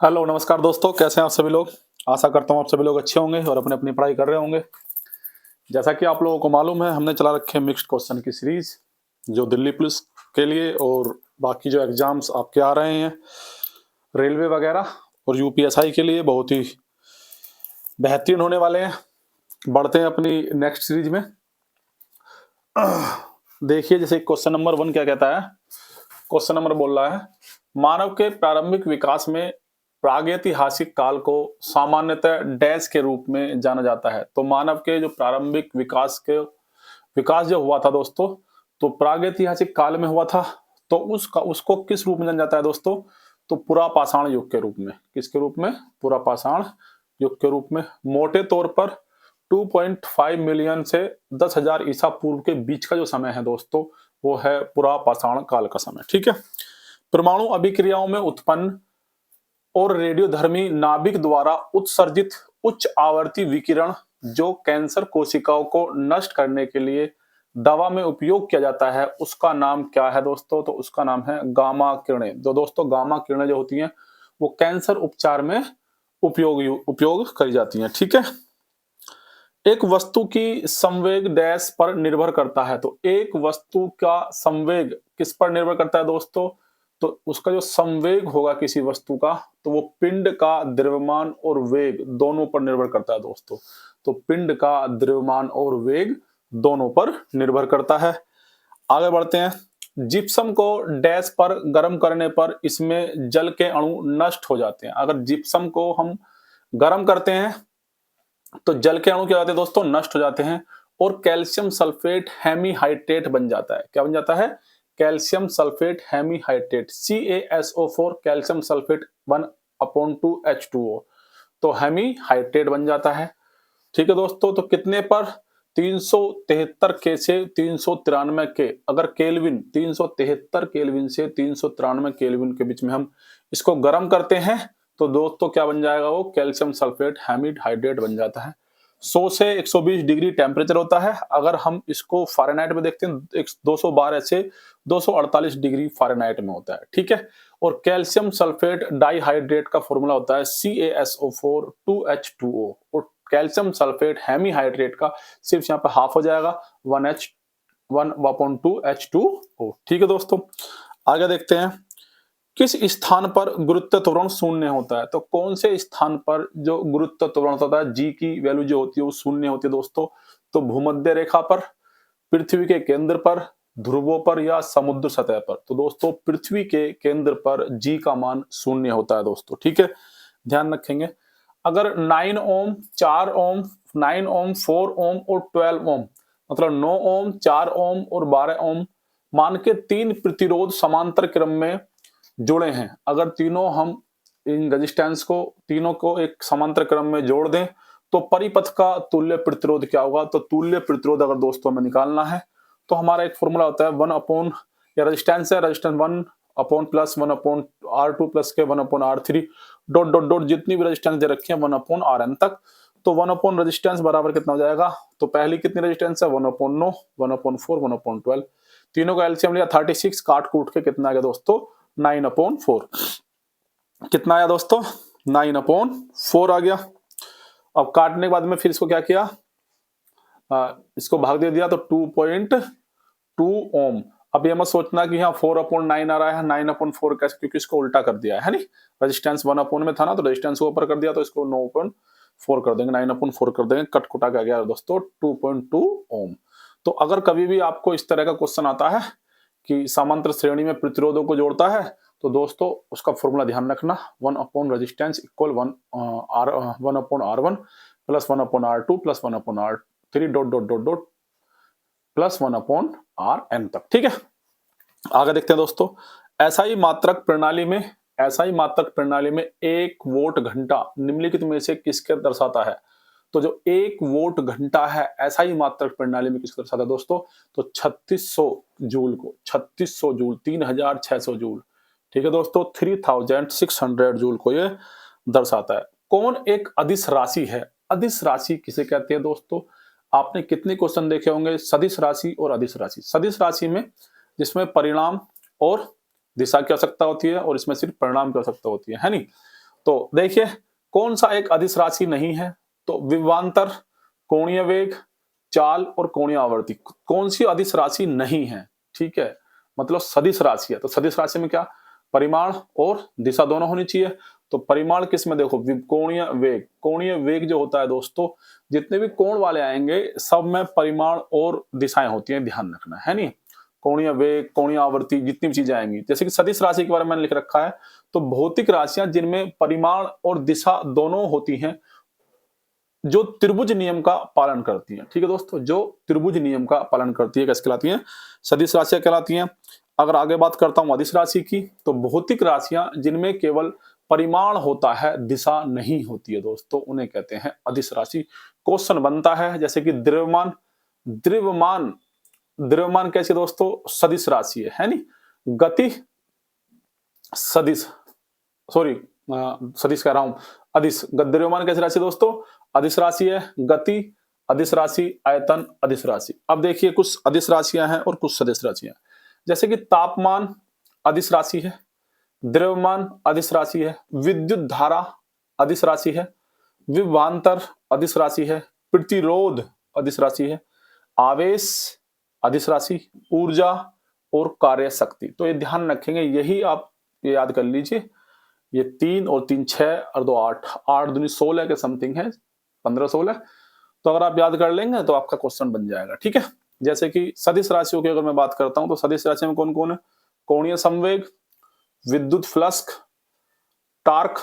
Hello, नमस्कार दोस्तों, कैसे हैं आप सभी लोग? आशा करता हूँ आप सभी लोग अच्छे होंगे और अपनी-अपनी पढ़ाई कर रहे होंगे। जैसा कि आप लोगों को मालूम है, हमने चला रखी है मिक्स्ड क्वेश्चन की सीरीज़, जो दिल्ली पुलिस के लिए और बाकी जो एग्ज़ाम्स आपके आ रहे हैं, रेलवे वगैरह और यूपीएसआई के लिए बहुत ही बेहतरीन होने वाले हैं। बढ़ते हैं अपनी नेक्स्ट सीरीज़ में। देखिए, जैसे क्वेश्चन नंबर 1 क्या कहता है? क्वेश्चन नंबर बोल रहा है, मानव के प्रारंभिक विकास में प्रागैतिहासिक काल को सामान्यतः डैश के रूप में जाना जाता है। तो मानव के जो प्रारंभिक विकास जो हुआ था दोस्तों, तो प्रागैतिहासिक काल में हुआ था। तो उसका उसको किस रूप में जाना जाता है दोस्तों? तो पुरापाषाण युग के रूप में। किसके रूप में? पुरापाषाण युग के रूप में। मोटे तौर पर 2.5 मिलियन से 10,000 ईसा पूर्व के बीच का जो समय है दोस्तों, वो है पुरापाषाण काल का समय। ठीक है। परमाणु अभिक्रियाओं में उत्पन्न और रेडियोधर्मी नाभिक द्वारा उत्सर्जित उच्च आवर्ती विकिरण जो कैंसर कोशिकाओं को नष्ट करने के लिए दवा में उपयोग किया जाता है, उसका नाम क्या है दोस्तों? तो उसका नाम है गामा किरणें। तो दोस्तों गामा किरणें जो होती हैं, वो कैंसर उपचार में उपयोग करी जाती हैं। ठीक है। एक वस्तु की संवेग डैश पर निर्भर करता है। तो एक वस्तु का संवेग किस पर निर्भर करता है दोस्तों? तो उसका जो संवेग होगा किसी वस्तु का, तो वो पिंड का द्रव्यमान और वेग दोनों पर निर्भर करता है दोस्तों। तो पिंड का द्रव्यमान और वेग दोनों पर निर्भर करता है। आगे बढ़ते हैं। जिप्सम को डैश पर गर्म करने पर इसमें जल के अणु नष्ट हो जाते हैं। अगर जिप्सम को हम गर्म करते हैं तो जल के अणु क्या होते हैं दोस्तों? नष्ट हो जाते हैं और कैल्शियम सल्फेट हेमीहाइड्रेट बन जाता है। क्या बन जाता है? Calcium sulphate hemihydrate, CaSO4 calcium sulphate 1/2H2O। तो हेमीहाइड्रेट बन जाता है। ठीक है दोस्तों। तो कितने पर? 373 के से 393 के। अगर केल्विन 373 केल्विन से 393 केल्विन के बीच में हम इसको गर्म करते हैं, तो दोस्तों क्या बन जाएगा? वो कैल्शियम सल्फेट हैमिड हाइड्रेट बन जाता है। 100 से 120 डिग्री टेम्परेचर होता है। अगर हम इसको फ़ारेनहाइट में देखते हैं, 212 से 248 डिग्री फ़ारेनहाइट में होता है। ठीक है। और कैल्शियम सल्फेट डाइहाइड्रेट का फॉर्मूला होता है CaSO4 2H2O और कैल्शियम सल्फेट हेमीहाइड्रेट का सिर्फ यहाँ पे हाफ हो जाएगा, 1/2H2O। ठीक है दोस्तों। आगे देखते हैं। किस स्थान पर गुरुत्व त्वरण शून्य होता है? तो कौन से स्थान पर जो गुरुत्व त्वरण होता है, जी की वैल्यू जो होती है वो शून्य होती है दोस्तों? तो भूमध्य रेखा पर, पृथ्वी के केंद्र पर, ध्रुवों पर या समुद्र सतह पर? तो दोस्तों पृथ्वी के केंद्र पर जी का मान शून्य होता है दोस्तों। ठीक है। ध्यान रखेंगे। अगर 9 ओम, 4 ओम, 9 ओम, 4 ओम और 12 ओम, मतलब 9 ओम, 4 ओम और 12 ओम मान के 3 प्रतिरोध समांतर क्रम में जुड़े हैं। अगर तीनों हम इन रेजिस्टेंस को तीनों को एक समांतर क्रम में जोड़ दें, तो परिपथ का तुल्य प्रतिरोध क्या होगा? तो तुल्य प्रतिरोध अगर दोस्तों हमें निकालना है, तो हमारा एक फॉर्मूला होता है 1 अपॉन, या रेजिस्टेंस है, resistance 1 upon plus 1 upon R2 plus के 1 upon R3 dot dot dot जितनी भी रेजिस्टेंस दे रखी है 1 अपॉन Rn तक। तो 1 अपॉन रेजिस्टेंस बराबर कितना हो जाएगा? तो पहली कितनी रेजिस्टेंस है? 1 अपॉन 9, 1 अपॉन 4, 1 अपॉन 12। तीनों का एलसीएम लिया 36, काट कूट के कितना आ गया दोस्तों? 9 अपॉन 4। कितना आया दोस्तों? 9 अपॉन 4 आ गया। अब काटने के बाद में फिर इसको क्या किया? इसको भाग दे दिया तो 2.2 ओम। अब ये मत सोचना कि यहाँ 4 अपॉन 9 आ रहा है, 9 अपॉन 4 कैसे? क्योंकि इसको उल्टा कर दिया है नहीं? रेजिस्टेंस 1 अपॉन में था ना, तो रेजिस्टेंस को ऊपर कर दिया, तो इसको 9 अपॉन 4 कर देंगे, 9 अपॉन 4 कर देंगे, कट कुटा के आ गया दोस्तों 2.2 ओम। तो अगर कभी भी आपको इस तरह का क्वेश्चन आता है कि समांतर श्रेणी में प्रतिरोधों को जोड़ता है, तो दोस्तों उसका फॉर्मूला ध्यान रखना, 1 upon resistance equal 1 upon R1 plus 1 upon R2 plus 1 upon R3 dot dot dot dot plus 1 upon Rn तक। ठीक है। आगे देखते हैं दोस्तों। एसआई मात्रक प्रणाली में 1 वोट घंटा निम्नलिखित में से किसके दर्शाता है? तो जो 1 वोट घंटा है एसआई मात्रक प्रणाली में किसको दर्शाता है दोस्तों? तो 3600 जूल को, 3600 जूल, 3600 जूल। ठीक है दोस्तों, 3600 जूल को ये दर्शाता है। कौन एक अदिश राशि है? अदिश राशि किसे कहते हैं दोस्तों? आपने कितने क्वेश्चन देखे होंगे सदिश राशि और अदिश राशि। सदिश राशि में जिसमें परिणाम और दिशा की आवश्यकता होती है और इसमें सिर्फ परिणाम की आवश्यकता होती है नहीं? तो देखिए कौन सा एक अदिश राशि नहीं है, तो विभवांतर, कोणीय वेग, चाल और कोणीय आवर्ती, कौन सी अदिश राशि नहीं है, ठीक है, मतलब सदिश राशि है। तो सदिश राशि में क्या, परिमाण और दिशा दोनों होनी चाहिए। तो परिमाण किस में, देखो कोणीय वेग जो होता है दोस्तों, जितने भी कोण वाले आएंगे सब में परिमाण और दिशाएं होती हैं, ध्यान रखना है नहीं। कोणीय वेग, कोणीय आवर्ती, जितनी भी चीजें आएंगी, जैसे कि सदिश राशि के बारे में मैंने लिख रखा है, तो भौतिक राशियां जिनमें परिमाण और दिशा दोनों होती हैं, जो त्रिभुज नियम का पालन करती हैं, ठीक है दोस्तों, जो त्रिभुज नियम का पालन करती है, कैसे कहलाती हैं, सदिश राशियां कहलाती हैं। अगर आगे बात करता हूं अदिश राशि की, तो भौतिक राशियां जिनमें केवल परिमाण होता है, दिशा नहीं होती है दोस्तों, उन्हें कहते हैं अदिश राशि। क्वेश्चन बनता है जैसे कि द्रव्यमान, द्रव्यमान द्रव्यमान कैसे दोस्तों, सदिश राशि है नी। गति सदिश, सॉरी सदिश कह रहा हूं, अदिश, द्रव्यमान कैसी राशि दोस्तों, अदिश राशि है। गति अदिश राशि, आयतन अदिश राशि। अब देखिए कुछ अदिश राशियां हैं और कुछ सदिश राशियां, जैसे कि तापमान अदिश राशि है, द्रव्यमान अदिश राशि है, विद्युत धारा अदिश राशि है, विभवांतर अदिश राशि है, प्रतिरोध अदिश राशि है, आवेश अदिश राशि, ऊर्जा और कार्य शक्ति। तो ये ध्यान रखेंगे, यही आप ये याद कर लीजिए, ये 3 और 3 6 और 2 8, 8 दूनी 16 के समथिंग है, 15-16। तो अगर आप याद कर लेंगे तो आपका क्वेश्चन बन जाएगा, ठीक है। जैसे कि सदिश राशियों की अगर मैं बात करता हूं, तो सदिश राशि में कौन कौन है, कोणीय संवेग, विद्युत फ्लक्स, टार्क,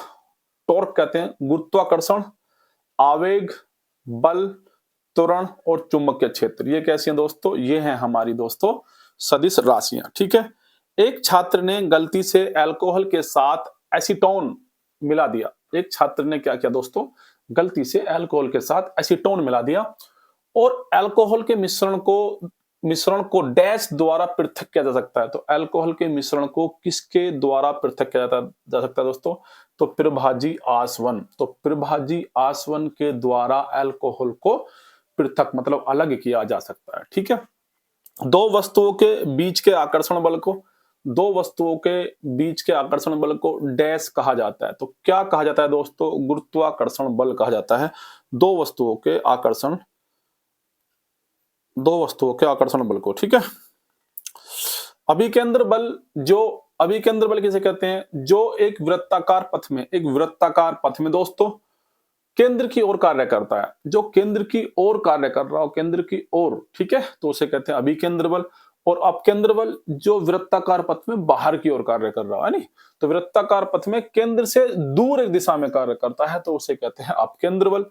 टॉर्क कहते हैं, गुरुत्वाकर्षण, आवेग, बल, त्वरण और चुंबकीय क्षेत्र। ये कैसी हैं दोस्तों, ये हैं हमारी दोस्तों सदिश राशियां, ठीक है। एक छात्र ने गलती से अल्कोहल के साथ एसीटोन मिला दिया। एक छात्र ने क्या किया दोस्तों, गलती से अल्कोहल के साथ एसीटोन मिला दिया, और अल्कोहल के मिश्रण को डैश द्वारा पृथक किया जा सकता है। तो अल्कोहल के मिश्रण को किसके द्वारा पृथक किया जा सकता है दोस्तों, तो प्रभाजी आसवन। तो प्रभाजी आसवन के द्वारा अल्कोहल को पृथक मतलब अलग किया जा सकता है, ठीक है। दो वस्तुओं के बीच के आकर्षण बल को डैश कहा जाता है। तो क्या कहा जाता है दोस्तों, गुरुत्वाकर्षण बल कहा जाता है। दो वस्तुओं के आकर्षण बल को, ठीक है। अभिकेंद्र बल किसे कहते हैं, जो एक वृत्ताकार पथ में दोस्तों केंद्र की ओर कार्य करता है, जो केंद्र की ओर कार्य कर रहा हो, केंद्र की ओर, ठीक है, तो उसे कहते हैं अभिकेंद्र बल। और अपकेंद्र बल जो वृत्ताकार पथ में बाहर की ओर कार्य कर रहा है नहीं, तो वृत्ताकार पथ में केंद्र से दूर एक दिशा में कार्य करता है, तो उसे कहते हैं अपकेंद्र बल।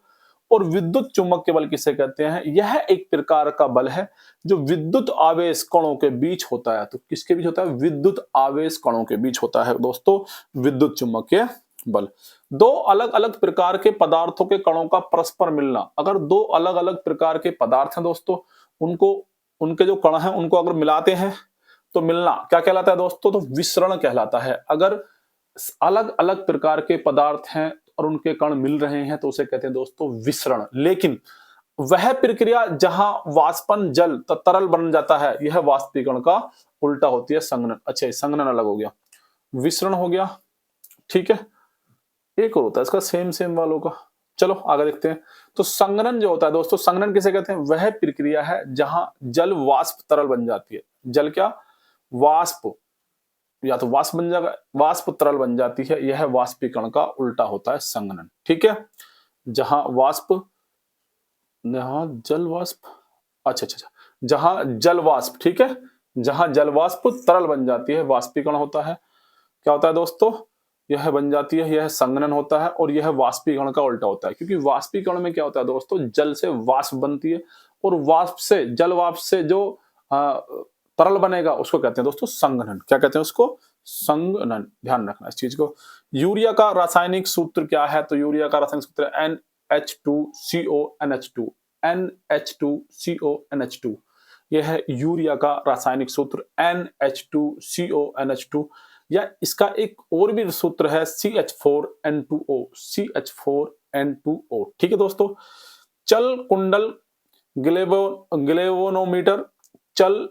और विद्युत चुंबकीय बल किसे कहते हैं, यह एक प्रकार का बल है जो विद्युत आवेश कणों के बीच होता है। तो किसके बीच होता है, विद्युत आवेश कणों के बीच होता है दोस्तों विद्युत चुंबकीय बल। दो अलग अलग प्रकार के पदार्थों के कणों का परस्पर मिलना। अगर दो अलग अलग प्रकार के पदार्थ हैं दोस्तों, उनके जो कण हैं उनको अगर मिलाते हैं तो मिलना क्या कहलाता है दोस्तों, तो विसरण कहलाता है। अगर अलग अलग प्रकार के पदार्थ हैं और उनके कण मिल रहे हैं तो उसे कहते हैं दोस्तों विसरण। लेकिन वह प्रक्रिया जहां वाष्पन जल तरल बन जाता है, यह वाष्पीकरण का उल्टा होती है, संघनन। अच्छा, संघनन अलग हो गया, विसरण हो गया, ठीक है। एक और होता है इसका सेम वालों का, चलो आगे देखते हैं। तो संघनन जो होता है दोस्तों, संघनन किसे कहते हैं, वह प्रक्रिया है जहां जल वाष्प तरल बन जाती है। जल क्या, वाष्प, या तो वाष्प बन जाएगा, वाष्प तरल बन जाती है, यह वाष्पीकरण का उल्टा होता है संघनन, ठीक है। जहां जल वाष्प, अच्छा, जहां जल वाष्प, ठीक है, जहां जल वाष्प तरल बन जाती है, वाष्पीकरण होता है। क्या होता है दोस्तों, यह बन जाती है, यह संघनन होता है, और यह वाष्पीकरण का उल्टा होता है। क्योंकि वाष्पीकरण में क्या होता है दोस्तों, जल से वाष्प बनती है, और जल वाष्प से जो तरल बनेगा उसको कहते हैं दोस्तों संघनन। क्या कहते हैं उसको, संघनन। ध्यान रखना इस चीज को। यूरिया का रासायनिक सूत्र क्या है, तो यूरिया का रासायनिक सूत्र NH2CONH2, NH2CONH2। यह है यूरिया का रासायनिक सूत्र NH2CONH2, या इसका एक और भी सूत्र है CH4N2O, CH4N2O, ठीक है दोस्तों। चल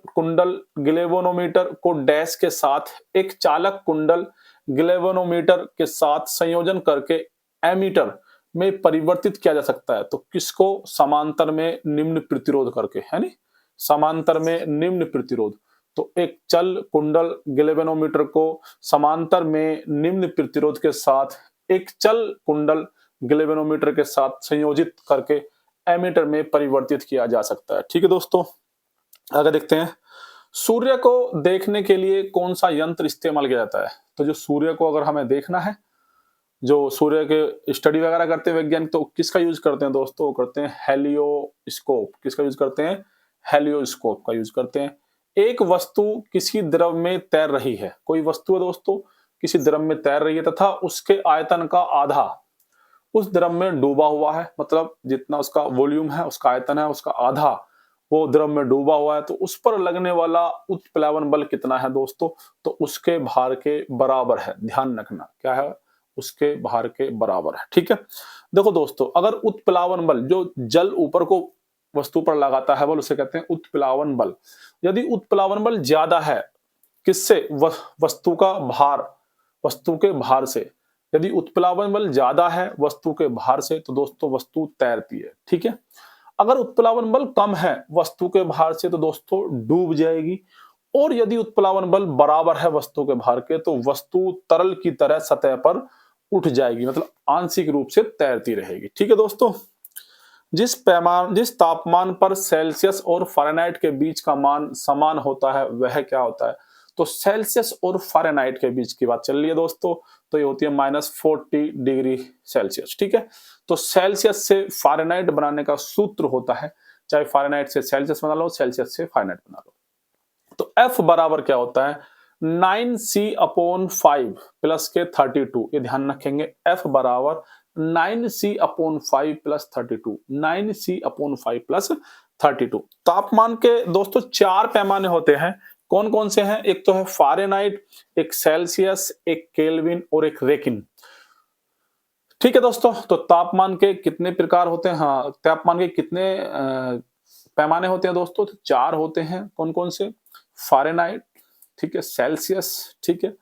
कुंडल ग्लेवोनोमीटर को डैश के साथ एक चालक कुंडल गैल्वेनोमीटर के साथ संयोजन करके एमीटर में परिवर्तित किया जा सकता है। तो किसको? समांतर में निम्न प्रतिरोध करके, है नी? समांतर में निम्न प्रतिरोध। तो एक चल कुंडल गैल्वेनोमीटर को समांतर में निम्न प्रतिरोध के साथ एक चल कुंडल गैल्वेनोमीटर के साथ संयोजित करके एमीटर में परिवर्तित किया जा सकता है। ठीक है दोस्तों, आगे देखते हैं। सूर्य को देखने के लिए कौन सा यंत्र इस्तेमाल किया जाता है? तो जो सूर्य को अगर हमें देखना है, जो सूर्य के स्टडी वगैरह करते हैं वैज्ञानिक, तो किसका यूज करते हैं दोस्तों? वो करते हैं हेलियोस्कोप। किसका यूज करते हैं? हेलियोस्कोप का यूज करते हैं। एक वस्तु किसी द्रव में तैर रही है, कोई वस्तु है दोस्तों किसी द्रव में तैर रही है तथा उसके आयतन का आधा उस द्रव में डूबा हुआ है, मतलब जितना उसका वॉल्यूम है, उसका आयतन है, उसका आधा वो द्रव में डूबा हुआ है, तो उस पर लगने वाला उत्प्लावन बल कितना है दोस्तों? तो उसके भार के बराबर है। ध्यान रखना, क्या है? उसके भार के बराबर है। ठीक है, देखो दोस्तों, अगर उत्प्लावन बल जो जल ऊपर को वस्तु पर लगाता है बल, उसे कहते हैं उत्प्लावन बल। यदि उत्प्लावन बल ज्यादा है किससे? वस्तु का भार, वस्तु के भार से। यदि उत्प्लावन बल ज्यादा है वस्तु के भार से, तो दोस्तों वस्तु तैरती है। ठीक है, अगर उत्प्लावन बल कम है वस्तु के भार से, तो दोस्तों डूब जाएगी। और यदि उत्प्लावन बल बराबर है वस्तु के भार के, तो वस्तु तरल की तरह सतह पर उठ जाएगी, मतलब आंशिक रूप से तैरती रहेगी। ठीक है दोस्तों, जिस तापमान पर सेल्सियस और फ़ारेनहाइट के बीच का मान समान होता है वह क्या होता है? तो सेल्सियस और फ़ारेनहाइट के बीच की बात चल रही है दोस्तों, तो ये होती है -40 डिग्री सेल्सियस। ठीक है, तो सेल्सियस से फ़ारेनहाइट बनाने का सूत्र होता है, चाहे फ़ारेनहाइट से सेल्सियस बना लो, सेल्सियस से फ़ारेनहाइट बना लो। तो F बराबर क्या होता है? 9c/5 प्लस के 32। ये ध्यान रखेंगे, F बराबर 9c/5 प्लस 32, 9c/5 प्लस 32। तापमान के दोस्तों 4 पैमाने होते हैं, कौन कौन से हैं? एक तो है फ़ारेनहाइट, एक सेल्सियस, एक केल्विन और एक रेकिन। ठीक है दोस्तों, तो तापमान के कितने प्रकार होते हैं? हाँ, तापमान के कितने पैमाने होते हैं दोस्तों? तो 4 होते हैं, कौन कौन से? फ़ारेनहाइट, ठीक है, सेल्सियस, ठीक है,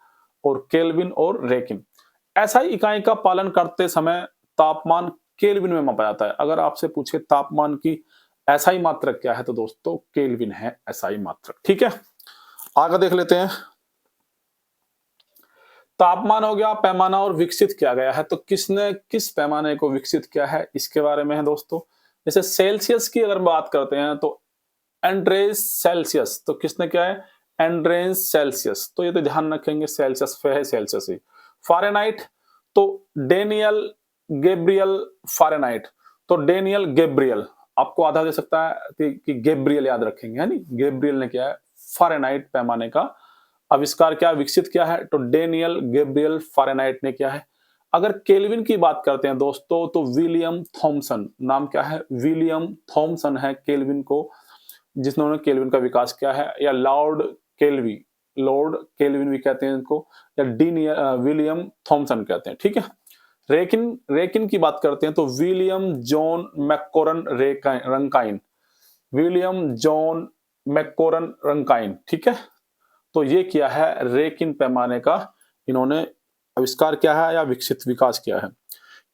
और केल्विन और रेकिन। एसआई इकाई का पालन करते समय तापमान केल्विन में मापा जाता है। अगर आपसे पूछे तापमान की एसआई मात्रक क्या है, तो दोस्तों केल्विन है एसआई मात्रक। ठीक है, आगे देख लेते हैं। तापमान हो गया पैमाना और विकसित किया गया है, तो किसने किस पैमाने को विकसित किया है इसके बारे में है दोस्तों। जैसे सेल्सियस की अगर बात करते हैं तो एंड्रेस सेल्सियस, तो किसने क्या है? एंड्रेस सेल्सियस, तो ये तो ध्यान रखेंगे सेल्सियस पे है, सेल्सियस ही। फ़ारेनहाइट तो डेनियल गैब्रियल फ़ारेनहाइट, तो डेनियल गैब्रियल आपको आधा दे सकता है कि गैब्रियल याद रखेंगे, है नी? गैब्रियल ने क्या है? फ़ारेनहाइट पैमाने का आविष्कार क्या विकसित किया है, तो डेनियल गैब्रियल फ़ारेनहाइट ने किया है। अगर केल्विन की बात करते हैं दोस्तों, तो विलियम थॉमसन, नाम क्या है? विलियम थॉमसन है केल्विन को, जिन्होंने केल्विन का विकास किया है, या लॉर्ड केल्वी, लॉर्ड केल्विन भी कहते हैं इनको, या विलियम थॉमसन कहते हैं। ठीक है, रेकिन रेकिन की बात करते हैं तो William John मैककोरन Rankine, William John मैककोरन Rankine. ठीक है, तो ये किया है रेकिन पैमाने का, इन्होंने आविष्कार किया है या विकसित विकास किया है।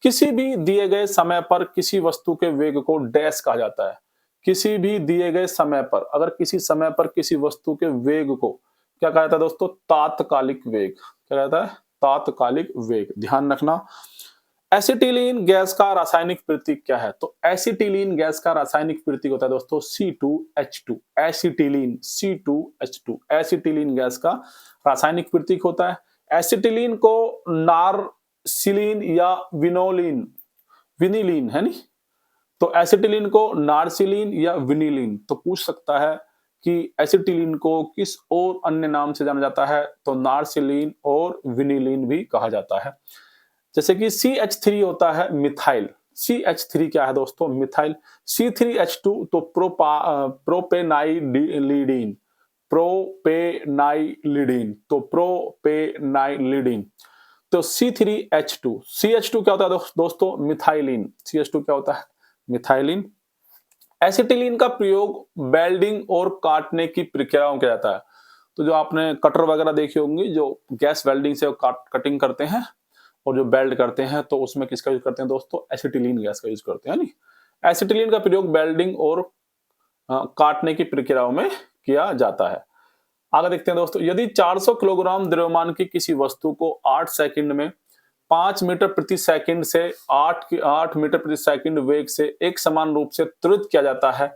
किसी भी दिए गए समय पर किसी वस्तु के वेग को डैश कहा जाता है। किसी भी दिए गए समय पर, अगर किसी समय पर किसी वस्तु के वेग को क्या कहा जाता है दोस्तों? तात्कालिक वेग। क्या कहता है? तात्कालिक वेग। ध्यान रखना। एसिटिलीन गैस का रासायनिक प्रतीक क्या है? तो एसिटिलीन गैस का रासायनिक प्रतीक होता है दोस्तों C2H2। Acetylene C2H2, acetylene gas का रासायनिक प्रतीक होता है। एसिटिलीन को नारसिलीन या विनिलीन, है नी? तो एसिटिलीन को नारसिलीन या विनिलीन, तो पूछ सकता है कि एसिटिलीन को किस और अन्य नाम से जाना जाता है, तो नारसिलीन और विनिलीन भी कहा जाता है। जैसे कि CH3 होता है मिथाइल, CH3 क्या है दोस्तों? मिथाइल। C3H2 तो प्रोपेनाइलिडीन, प्रोपेनाइलिडीन, तो प्रोपेनाइलिडीन। तो C3H2, CH2 क्या होता है दोस्तों? मिथाइलिन। CH2 क्या होता है? मिथाइलिन। एसिटिलीन का प्रयोग वेल्डिंग और काटने की प्रक्रियाओं किया जाता है। तो जो आपने कटर वगैरह देखी होंगी, जो गैस वेल्डिंग से कटिंग करते हैं और जो वेल्ड करते हैं, तो उसमें किसका यूज करते हैं दोस्तों? एसिटिलीन गैस का यूज करते हैं, नहीं? एसिटिलीन का प्रयोग वेल्डिंग और काटने की प्रक्रियाओं में किया जाता है। आगे देखते हैं दोस्तों, यदि 400 किलोग्राम द्रव्यमान की किसी वस्तु को 8 सेकंड में 5 मीटर प्रति सेकंड से 8 मीटर प्रति सेकंड वेग से एक समान रूप से त्वरित किया जाता है,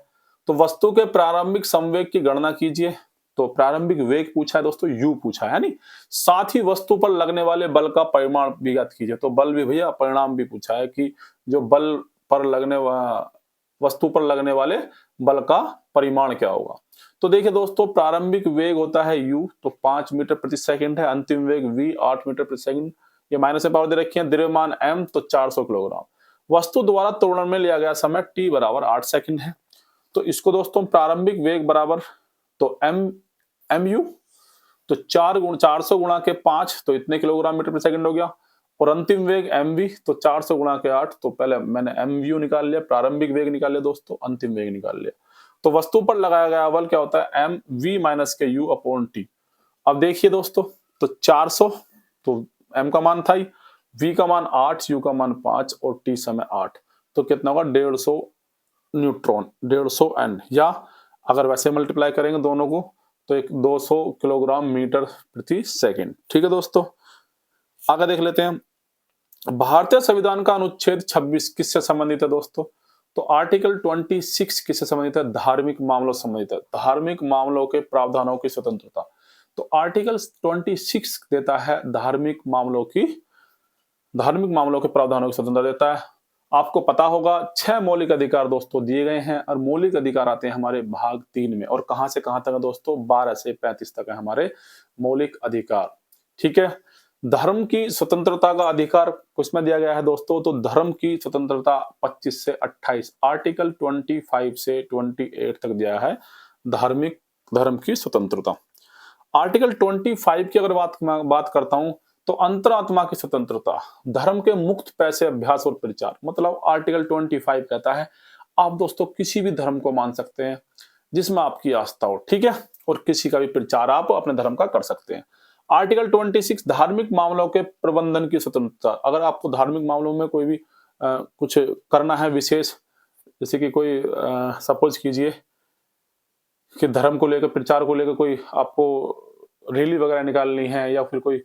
तो वस्तु के प्रारंभिक संवेग की गणना कीजिए। तो प्रारंभिक वेग पूछा है दोस्तों, u पूछा है नहीं? साथ ही वस्तु पर लगने वाले बल का परिमाण भी ज्ञात कीजिए। तो बल भी भैया, परिणाम भी पूछा है कि जो बल पर लगने वस्तु पर लगने वाले बल का परिमाण क्या होगा। तो देखिए दोस्तों, प्रारंभिक वेग होता है u, तो 5 मीटर प्रति सेकंड है। अंतिम वेग v 8 मीटर प्रति सेकंड। ये माइनस से पावर दे रखी है। द्रव्यमान m, तो 400 किलोग्राम। वस्तु द्वारा त्वरण में लिया गया समय t बराबर 8 सेकंड है। तो इसको दोस्तों प्रारंभिक वेग बराबर, तो mu, तो 400 गुणा के 5, तो इतने किलोग्राम मीटर प्रति सेकंड हो गया। और अंतिम वेग mv, तो 400 गुणा के 8, तो पहले मैंने mvu निकाल लिया, प्रारंभिक वेग निकाल लिया दोस्तों, अंतिम वेग निकाल लिया। तो वस्तु पर लगाया गया बल क्या होता है? mv माइनस के u अपॉन t। अब देखिए दोस्तों, तो 400, तो m का मान था ही, v का मान 8, u का मान 5 और t समय 8, तो कितना होगा? 150 न्यूट्रॉन, 150 n, या अगर वैसे मल्टीप्लाई करेंगे दोनों को तो एक 200 किलोग्राम मीटर प्रति सेकंड। ठीक है दोस्तों, आगे देख लेते हैं। भारतीय संविधान का अनुच्छेद 26 किससे संबंधित है दोस्तों? तो आर्टिकल 26 किससे संबंधित है? धार्मिक मामलों से संबंधित है। धार्मिक मामलों के प्रावधानों की स्वतंत्रता। तो आर्टिकल 26 देता है धार्मिक मामलों के प्रावधानों की स्वतंत्रता देता है। आपको पता होगा 6 मौलिक अधिकार दोस्तों दिए गए हैं, और मौलिक अधिकार आते हैं हमारे भाग 3 में। और कहां से कहां तक है दोस्तों? 12 से 35 तक है हमारे मौलिक अधिकार। ठीक है, धर्म की स्वतंत्रता का अधिकार किसमें दिया गया है दोस्तों? तो धर्म की स्वतंत्रता 25 से 28, आर्टिकल 25 से 28 तक दिया है धार्मिक धर्म की स्वतंत्रता। आर्टिकल 25 की अगर बात करता हूं, तो अंतरात्मा की स्वतंत्रता, धर्म के मुक्त पैसे अभ्यास और प्रचार। मतलब आर्टिकल 25 कहता है आप दोस्तों किसी भी धर्म को मान सकते हैं जिसमें आपकी आस्था हो, ठीक है, और किसी का भी प्रचार आप अपने धर्म का कर सकते हैं। आर्टिकल 26 धार्मिक मामलों के प्रबंधन की स्वतंत्रता। अगर आपको धार्मिक मामलों में कोई भी कुछ करना है विशेष, जैसे कि कोई सपोज कीजिए कि धर्म को लेकर, प्रचार को लेकर कोई आपको रैली वगैरह निकालनी है, या फिर कोई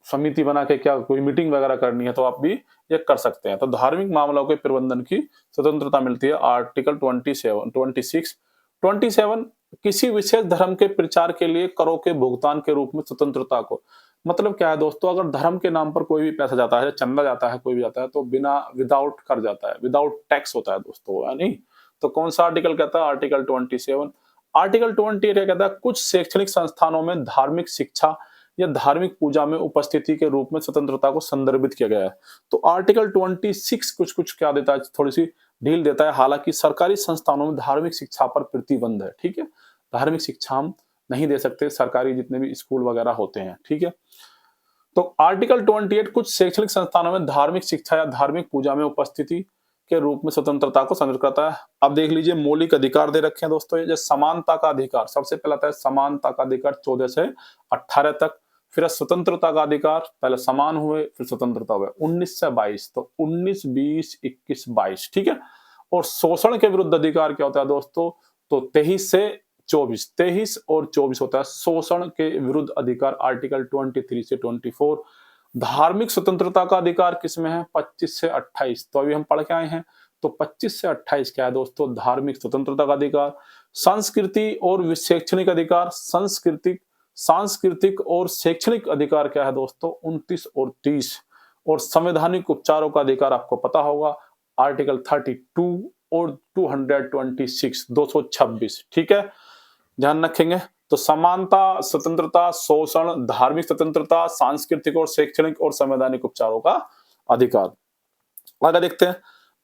समिति बना के क्या कोई मीटिंग वगैरह करनी है, तो आप भी ये कर सकते हैं। तो धार्मिक मामलों के प्रबंधन की स्वतंत्रता मिलती है आर्टिकल 27 किसी विशेष धर्म के प्रचार के लिए करों के भुगतान के रूप में स्वतंत्रता को। मतलब क्या है दोस्तों, अगर धर्म के नाम पर कोई भी पैसा जाता है, चंदा जाता है, कोई भी जाता है, तो विदाउट कर जाता है, विदाउट टैक्स होता है दोस्तों, है नहीं? तो कौन सा आर्टिकल कहता है? आर्टिकल 27। आर्टिकल 28 कहता है कुछ शैक्षणिक संस्थानों में धार्मिक शिक्षा या धार्मिक पूजा में उपस्थिति के रूप में स्वतंत्रता को संदर्भित किया गया है। तो आर्टिकल 26 कुछ क्या देता है? थोड़ी सी ढील देता है। हालांकि सरकारी संस्थानों में धार्मिक शिक्षा पर प्रतिबंध है, ठीक है, धार्मिक शिक्षा हम नहीं दे सकते सरकारी जितने भी स्कूल वगैरह होते हैं, ठीक है। तो आर्टिकल 28 कुछ शैक्षणिक संस्थानों में धार्मिक शिक्षा या धार्मिक पूजा में उपस्थिति के रूप में स्वतंत्रता को संदर्भित करता है। अब देख लीजिए मौलिक अधिकार दे रखे हैं दोस्तों, ये समानता का अधिकार सबसे पहला आता है। समानता का अधिकार 14 से 18 तक। फिर स्वतंत्रता का अधिकार, पहले समान हुए फिर स्वतंत्रता हुए 19 से 22, तो 19, 20, 21, 22, ठीक है। और शोषण के विरुद्ध अधिकार क्या होता है दोस्तों? तो 23 से 24, 23 और 24 होता है शोषण के विरुद्ध अधिकार, आर्टिकल 23 से 24। धार्मिक स्वतंत्रता का अधिकार किसमें है? 25 से 28, तो अभी हम पढ़ के आए हैं। तो 25 से 28 क्या है दोस्तों? धार्मिक स्वतंत्रता का अधिकार। संस्कृति और शैक्षणिक अधिकार, सांस्कृतिक और शैक्षणिक अधिकार क्या है दोस्तों? 29 और 30। और संवैधानिक उपचारों का अधिकार आपको पता होगा, आर्टिकल 32 और 226, 226, ठीक है, ध्यान रखेंगे। तो समानता, स्वतंत्रता, शोषण, धार्मिक स्वतंत्रता, सांस्कृतिक और शैक्षणिक और संवैधानिक उपचारों का अधिकार। आगे देखते हैं।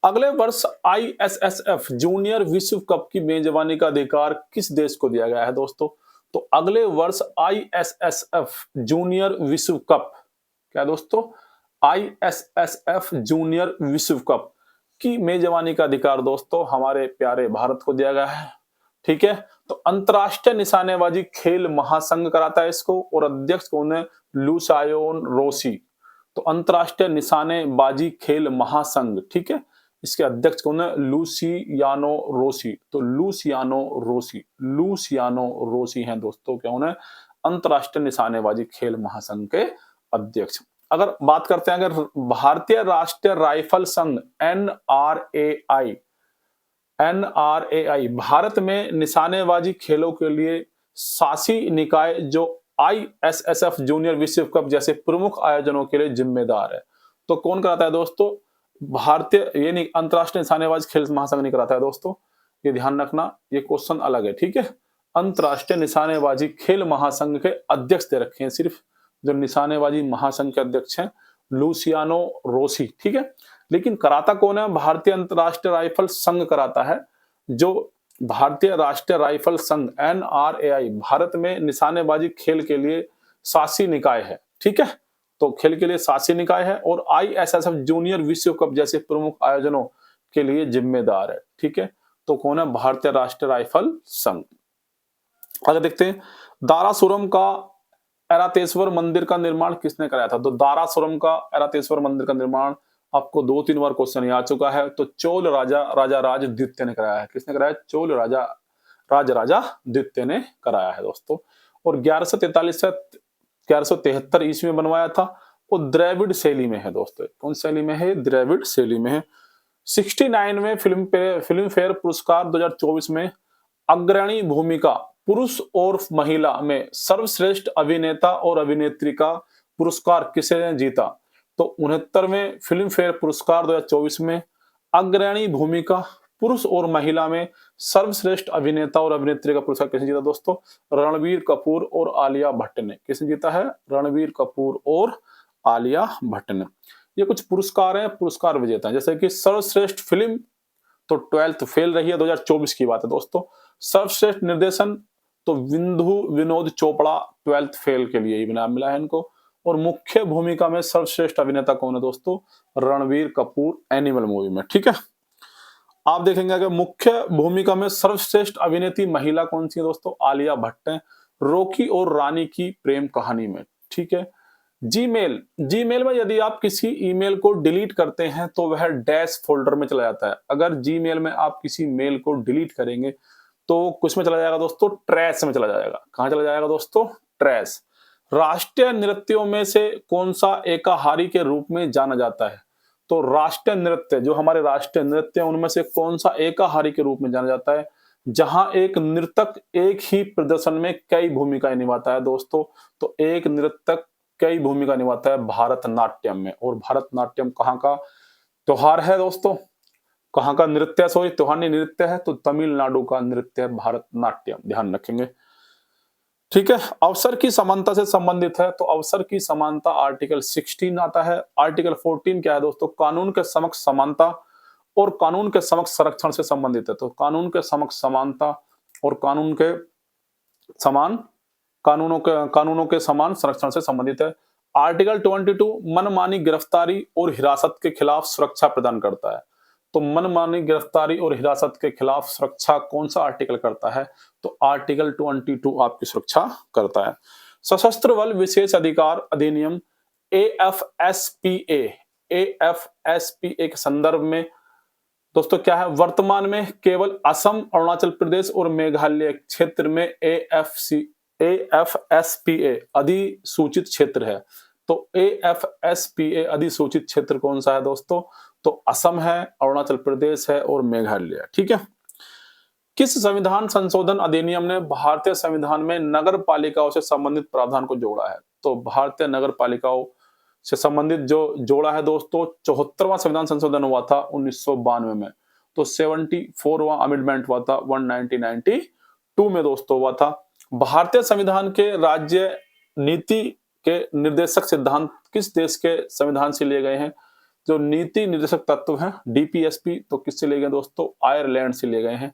अगले वर्ष ISSF जूनियर विश्व कप की मेजबानी का अधिकार किस देश को दिया गया है दोस्तों? तो अगले वर्ष ISSF जूनियर विश्व कप, क्या दोस्तों? ISSF जूनियर विश्व कप की मेजबानी का अधिकार दोस्तों हमारे प्यारे भारत को दिया गया है, ठीक है। तो अंतर्राष्ट्रीय निशानेबाजी खेल महासंघ कराता है इसको, और अध्यक्ष कौन है? लुसायोन रोसी। तो अंतर्राष्ट्रीय निशानेबाजी खेल महासंघ, ठीक है, इसके अध्यक्ष कौन है? Luciano Rossi. तो लुसियानो रोसी हैं दोस्तों, क्या उन्हें अंतर्राष्ट्रीय निशानेबाजी खेल महासंघ के अध्यक्ष। अगर बात करते हैं अगर भारतीय राष्ट्रीय राइफल संघ एनआरएआई भारत में निशानेबाजी खेलों के लिए शासी निकाय जो आईएसएसएफ जूनियर विश्व कप जैसे प्रमुख आयोजनों के लिए जिम्मेदार है। तो कौन कराता है दोस्तों? भारतीय, ये नहीं, अंतर्राष्ट्रीय निशानेबाजी खेल महासंघ नहीं कराता है दोस्तों, ये ध्यान रखना, ये क्वेश्चन अलग है, ठीक है। अंतर्राष्ट्रीय निशानेबाजी खेल महासंघ के अध्यक्ष दे रखे हैं सिर्फ, जो निशानेबाजी महासंघ के अध्यक्ष हैं लुसियानो रोसी, ठीक है। लेकिन कराता कौन है? भारतीय अंतर्राष्ट्रीय राइफल संघ कराता है, जो भारतीय राष्ट्रीय राइफल संघ एनआरएआई भारत में निशानेबाजी खेल के लिए शासी निकाय है, ठीक है। तो खेल के लिए शासी निकाय है और आईएसएसएफ जूनियर विश्व कप जैसे प्रमुख आयोजनों के लिए जिम्मेदार है, ठीक है। तो कौन है? भारतीय राष्ट्रीय राइफल संघ। आगे देखते हैं, दारासुरम का ऐरातेश्वर मंदिर का निर्माण किसने कराया था? तो दारासुरम का ऐरातेश्वर मंदिर का निर्माण आपको 2-3 बार क्वेश्चन आ चुका है। तो चोल राजा राज द्वितीय ने कराया है। किसने कराया? चोल राजा द्वितीय ने कराया है दोस्तों। और 1143 से 1173 ईस्वी में बनवाया था, वो द्रविड़ शैली में है दोस्तों। कौन शैली में है? द्रविड़ शैली में है। 69 में फिल्म फेयर पुरस्कार 2024 में अग्रणी भूमिका पुरुष और महिला में सर्वश्रेष्ठ अभिनेता और अभिनेत्री का पुरस्कार किसने जीता? तो 69वें फिल्म फेयर पुरस्कार 2024 में अग्रणी भूमिका पुरुष और महिला में सर्वश्रेष्ठ अभिनेता और अभिनेत्री का पुरस्कार किसने जीता दोस्तों? रणबीर कपूर और आलिया भट्ट ने। किसने जीता है? रणबीर कपूर और आलिया भट्ट ने। ये कुछ पुरस्कार हैं, पुरस्कार विजेता हैं, जैसे कि सर्वश्रेष्ठ फिल्म तो 12th फेल रही है, 2024 की बात है दोस्तों। सर्वश्रेष्ठ निर्देशन तो विनोद चोपड़ा 12th फेल के लिए ही नाम मिला है इनको। और मुख्य भूमिका में सर्वश्रेष्ठ अभिनेता कौन है दोस्तों? रणबीर कपूर एनिमल मूवी में, ठीक है। आप देखेंगे कि मुख्य भूमिका में सर्वश्रेष्ठ अभिनेत्री महिला कौन सी है दोस्तों? आलिया भट्ट है, रॉकी और रानी की प्रेम कहानी में, ठीक है। जीमेल में यदि आप किसी ईमेल को डिलीट करते हैं तो वह डैश फोल्डर में चला जाता है। अगर जीमेल में आप किसी मेल को डिलीट करेंगे तो कुछ में चला जाएगा दोस्तों? ट्रैश में चला जाएगा। कहां चला जाएगा दोस्तों? ट्रैश। राष्ट्रीय नृत्यों में से कौन सा एकाहारी के रूप में जाना जाता है? तो राष्ट्रीय नृत्य, जो हमारे राष्ट्रीय नृत्य उनमें से कौन सा एकाहारी के रूप में जाना जाता है? जहां एक नृतक एक ही प्रदर्शन में कई भूमिकाएं निभाता है दोस्तों। तो एक नृतक कई भूमिका निभाता है भारतनाट्यम में। और भारतनाट्यम कहाँ का त्योहार है दोस्तों? कहाँ का नृत्य? सॉरी, त्योहार नहीं, नृत्य है तो तमिलनाडु का नृत्य है भारतनाट्यम, ध्यान रखेंगे, ठीक है। अवसर की समानता से संबंधित है, तो अवसर की समानता आर्टिकल 16 आता है। आर्टिकल 14 क्या है दोस्तों? कानून के समक्ष समानता और कानून के समक्ष संरक्षण से संबंधित है। तो कानून के समक्ष समानता और कानूनों के समान संरक्षण से संबंधित है। आर्टिकल 22 मनमानी गिरफ्तारी और हिरासत के खिलाफ सुरक्षा प्रदान करता है। तो मनमानी गिरफ्तारी और हिरासत के खिलाफ सुरक्षा कौन सा आर्टिकल करता है? तो आर्टिकल 22 आपकी सुरक्षा करता है। सशस्त्र बल विशेष अधिकार अधिनियम एएफएसपीए के संदर्भ में दोस्तों क्या है? वर्तमान में केवल असम, अरुणाचल प्रदेश और मेघालय क्षेत्र में एएफएसपीए अधिसूचित क्षेत्र है। तो एएफएसपीए अधिसूचित क्षेत्र कौन सा है दोस्तों? तो असम है, अरुणाचल प्रदेश है और मेघालय, ठीक है। किस संविधान संशोधन अधिनियम ने भारतीय संविधान में नगर पालिकाओं से संबंधित प्रावधान को जोड़ा है? तो भारतीय नगर पालिकाओं से संबंधित जो जोड़ा है दोस्तों, 74वां संविधान संशोधन हुआ था 1992 में। तो 74वां अमेंडमेंट हुआ था 1992 में दोस्तों हुआ था। भारतीय संविधान के राज्य नीति के निर्देशक सिद्धांत किस देश के संविधान से लिए गए हैं? जो नीति निर्देशक तत्व हैं डीपीएसपी, तो किससे लिए गए दोस्तों? आयरलैंड से लिए गए हैं।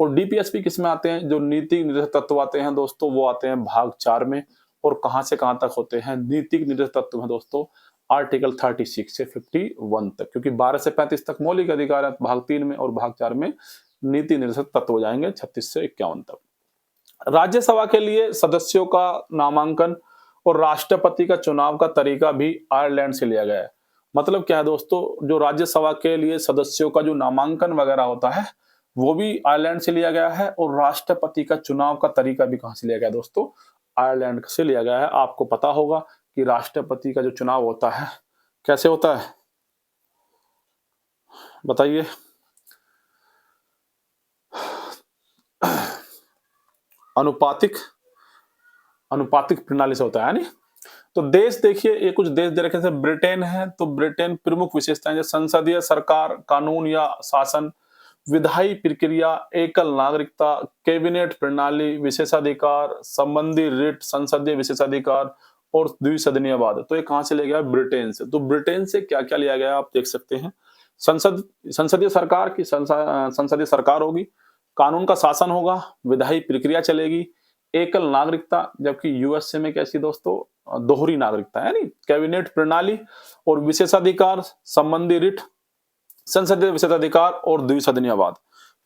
और डीपीएसपी किस में आते हैं? जो नीति निर्देशक तत्व आते हैं दोस्तों वो आते हैं भाग 4 में। और कहां से कहां तक होते हैं? नीति निर्देशक तत्व हैं दोस्तों आर्टिकल 36 से 51 तक, क्योंकि 12 से 35 तक मौलिक अधिकार है भाग 3 में, और भाग 4 में नीति निर्देशक तत्व हो जाएंगे 36 से 51 तक। राज्यसभा के लिए सदस्यों का नामांकन और राष्ट्रपति का चुनाव का तरीका भी आयरलैंड से लिया गया है। मतलब क्या है दोस्तों, जो राज्यसभा के लिए सदस्यों का जो नामांकन वगैरह होता है, वो भी आयरलैंड से लिया गया है और राष्ट्रपति का चुनाव का तरीका भी कहाँ से लिया गया है दोस्तों? आयरलैंड से लिया गया है। आपको पता होगा कि राष्ट्रपति का जो चुनाव होता है, कैसे होता है? बताइए। अनुपातिक अनुपातिक प्रणाली से होता है नहीं? तो देश देखिए, ये कुछ देश दे रखे, जैसे ब्रिटेन है, तो ब्रिटेन प्रमुख विशेषताएं जैसे संसदीय सरकार, कानून या शासन, विधायी प्रक्रिया, एकल नागरिकता, कैबिनेट प्रणाली, विशेषाधिकार, संबंधी रिट, संसदीय विशेषाधिकार और द्विसदनीयवाद। तो ये कहां से लिया गया? ब्रिटेन से। तो ब्रिटेन से क्या क्या लिया गया आप देख सकते हैं। संसदीय सरकार की संसदीय सरकार होगी, कानून का शासन होगा, विधायी प्रक्रिया चलेगी, एकल नागरिकता, जबकि यूएसए में कैसी दोस्तों? दोहरी नागरिकता है। नहीं, कैबिनेट प्रणाली और विशेषाधिकार, संबंधी रिट, संसदीय विशेषाधिकार और द्विसदनीयवाद।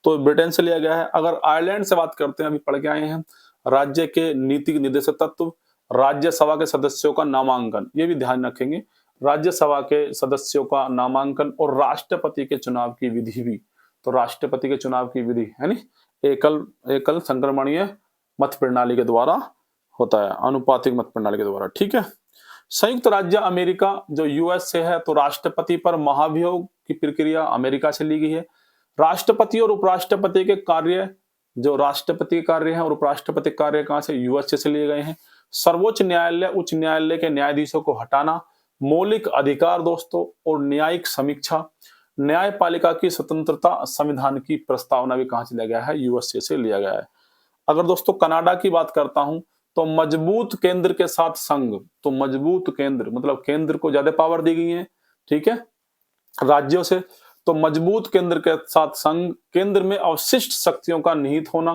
तो ब्रिटेन से लिया गया है। अगर आयरलैंड से बात करते हैं, अभी पढ़ के आए हैं, राज्य के नीति निर्देशक तत्व, राज्यसभा के सदस्यों का नामांकन, ये भी ध्यान रखेंगे, राज्यसभा के सदस्यों का नामांकन और राष्ट्रपति के चुनाव की विधि भी। तो राष्ट्रपति के चुनाव की विधि है नी, एकल एकल संक्रमणीय मत प्रणाली के द्वारा होता है, अनुपातिक मत प्रणाली के द्वारा। ठीक है। संयुक्त राज्य अमेरिका जो यूएस से है, तो राष्ट्रपति पर महाभियोग की प्रक्रिया अमेरिका से ली गई है। राष्ट्रपति और उपराष्ट्रपति के कार्य, जो राष्ट्रपति के कार्य हैं और उपराष्ट्रपति के कार्य कहां से? यूएस से लिए गए हैं। सर्वोच्च न्यायालय, उच्च न्यायालय के न्यायाधीशों को हटाना, मौलिक अधिकार दोस्तों और न्यायिक समीक्षा, न्यायपालिका की स्वतंत्रता, संविधान की प्रस्तावना भी कहां से लिया गया है? यूएसए से लिया गया है। अगर दोस्तों कनाडा की बात करता हूं, तो मजबूत केंद्र के साथ संघ, तो मजबूत केंद्र मतलब केंद्र को ज्यादा पावर दी गई है, ठीक है, राज्यों से। तो मजबूत केंद्र के साथ संघ, केंद्र में अवशिष्ट शक्तियों का निहित होना,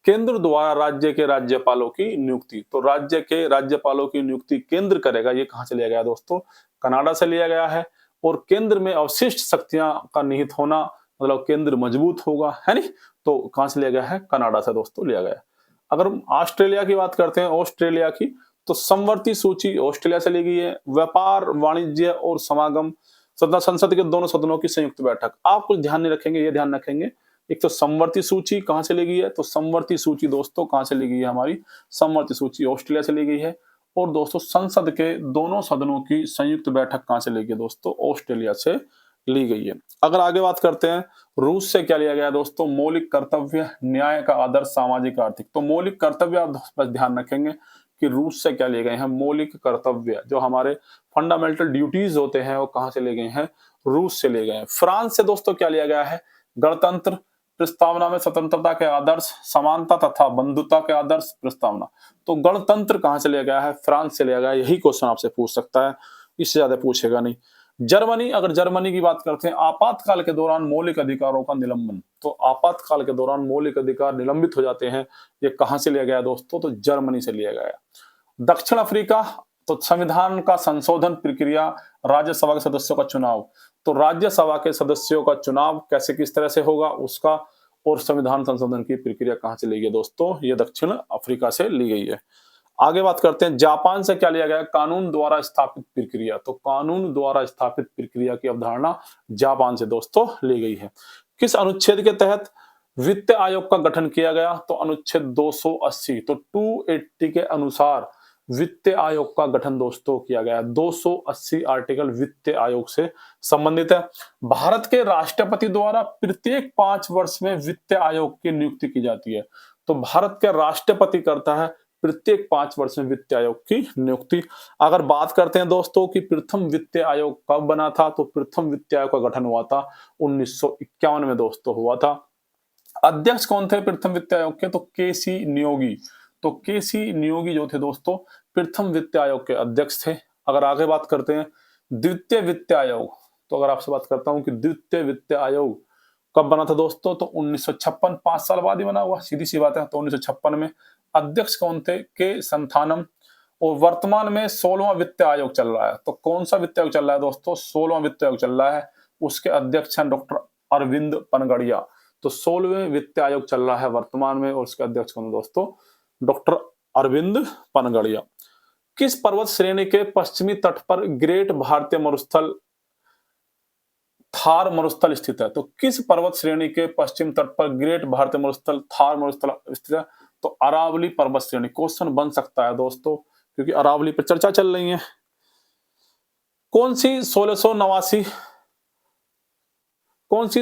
केंद्र द्वारा राज्य के राज्यपालों की नियुक्ति। तो राज्य के राज्यपालों की नियुक्ति केंद्र करेगा। ये कहां से लिया गया दोस्तों? कनाडा से लिया गया है। और केंद्र में अवशिष्ट शक्तियां का निहित होना, मतलब केंद्र मजबूत होगा, है नहीं? तो कहां से लिया गया है? कनाडा से दोस्तों लिया गया है। अगर हम ऑस्ट्रेलिया की बात करते हैं, ऑस्ट्रेलिया की, तो समवर्ती सूची ऑस्ट्रेलिया से ली गई है। व्यापार, वाणिज्य और समागम, संसद के दोनों सदनों की संयुक्त बैठक। आप कुछ ध्यान नहीं रखेंगे, ये ध्यान रखेंगे, एक तो समवर्ती सूची कहां से ली गई है? तो समवर्ती सूची दोस्तों कहां से ली गई है? हमारी समवर्ती सूची ऑस्ट्रेलिया से ली गई है। और दोस्तों संसद के दोनों सदनों की संयुक्त बैठक कहां से ली गई दोस्तों? ऑस्ट्रेलिया से ली गई है। अगर आगे बात करते हैं, रूस से क्या लिया गया दोस्तों? मौलिक कर्तव्य, न्याय का आदर्श, सामाजिक आर्थिक। तो मौलिक कर्तव्य आप बस ध्यान रखेंगे कि रूस से क्या लिए गए हैं? मौलिक कर्तव्य, जो हमारे फंडामेंटल ड्यूटीज होते हैं, वो कहां से लिए गए हैं? रूस से लिए गए हैं। फ्रांस से दोस्तों क्या लिया गया है? गणतंत्र, प्रस्तावना में स्वतंत्रता के आदर्श, समानता तथा बंधुता के आदर्श, प्रस्तावना। तो गणतंत्र कहां से लिया गया है? फ्रांस से लिया गया है। यही क्वेश्चन आपसे पूछ सकता है, इससे ज्यादा पूछेगा नहीं। जर्मनी, अगर जर्मनी की बात करते हैं, आपातकाल के दौरान मौलिक अधिकारों का निलंबन। तो आपातकाल के दौरान मौलिक अधिकार निलंबित हो जाते हैं, ये कहां से लिया गया दोस्तों? तो जर्मनी से लिया गया। दक्षिण अफ्रीका, तो संविधान का संशोधन प्रक्रिया, राज्यसभा के सदस्यों का चुनाव। तो राज्यसभा के सदस्यों का चुनाव कैसे किस तरह से होगा उसका, और संविधान संशोधन की प्रक्रिया कहां से ली गई दोस्तों? ये दक्षिण अफ्रीका से ली गई है। आगे बात करते हैं, जापान से क्या लिया गया? कानून द्वारा स्थापित प्रक्रिया। तो कानून द्वारा स्थापित प्रक्रिया की अवधारणा जापान से दोस्तों ली गई है। किस अनुच्छेद के तहत वित्त आयोग का गठन किया गया? तो अनुच्छेद 280, तो 280 के अनुसार वित्त आयोग का गठन दोस्तों किया गया। 280 आर्टिकल वित्त आयोग से संबंधित है। भारत के राष्ट्रपति द्वारा प्रत्येक 5 वर्ष में वित्त आयोग की नियुक्ति की जाती है। तो भारत के राष्ट्रपति करता है प्रत्येक 5 वर्ष में वित्त आयोग की नियुक्ति। अगर बात करते हैं दोस्तों कि प्रथम वित्त आयोग कब बना था, तो प्रथम वित्त आयोग का गठन हुआ था 1951 में दोस्तों हुआ था। अध्यक्ष कौन थे प्रथम वित्त आयोग के? तो केसी नियोगी। तो केसी नियोगी जो थे दोस्तों प्रथम वित्त आयोग के अध्यक्ष थे। अगर आगे बात करते हैं द्वितीय वित्त आयोग, तो अगर आपसे बात करता हूं कि द्वितीय वित्त आयोग कब बना था दोस्तों, तो 1956, 5 साल बाद ही बना हुआ, सीधी सी बात है। तो 1956 में। अध्यक्ष कौन थे? के संथानम। और वर्तमान में 16वां वित्त आयोग चल रहा है। तो कौन सा वित्त आयोग चल रहा है दोस्तों? 16वां वित्त आयोग चल रहा है। उसके अध्यक्ष हैं डॉक्टर अरविंद पनगड़िया। तो 16वें वित्त आयोग चल रहा है वर्तमान में, और उसके अध्यक्ष कौन दोस्तों? डॉक्टर अरविंद पनगड़िया। किस पर्वत श्रेणी के पश्चिमी तट पर ग्रेट भारतीय मरुस्थल थार मरुस्थल स्थित है? तो किस पर्वत श्रेणी के पश्चिम तट पर ग्रेट भारतीय मरुस्थल थार मरुस्थल स्थित है? तो अरावली पर्वत श्रेणी। क्वेश्चन बन सकता है दोस्तों, क्योंकि अरावली पर चर्चा चल रही है। कौन सी